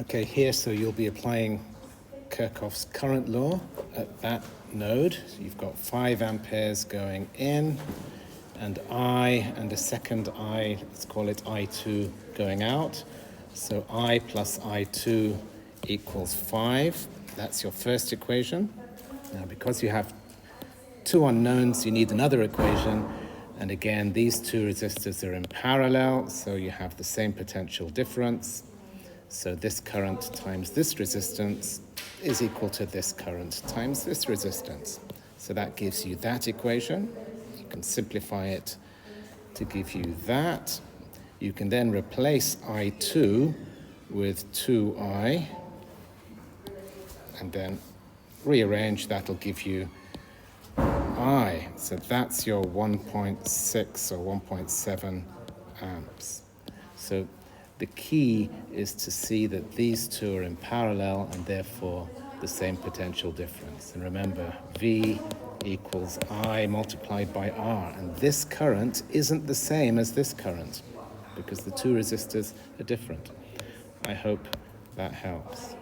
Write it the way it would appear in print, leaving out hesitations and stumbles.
Okay, here, so you'll be applying Kirchhoff's current law at that node. So you've got 5 amperes going in, and I, and a second I, let's call it I2, going out. So I plus I2 equals 5. That's your first equation. Now, because you have 2 unknowns, you need another equation. And again, these 2 resistors are in parallel, so you have the same potential difference. So this current times this resistance is equal to this current times this resistance. So that gives you that equation. You can simplify it to give you that. You can then replace I2 with 2I, and then rearrange. That'll give you I. So that's your 1.6 or 1.7 amps. So the key is to see that these 2 are in parallel and therefore the same potential difference. And remember, V equals I multiplied by R. And this current isn't the same as this current because the 2 resistors are different. I hope that helps.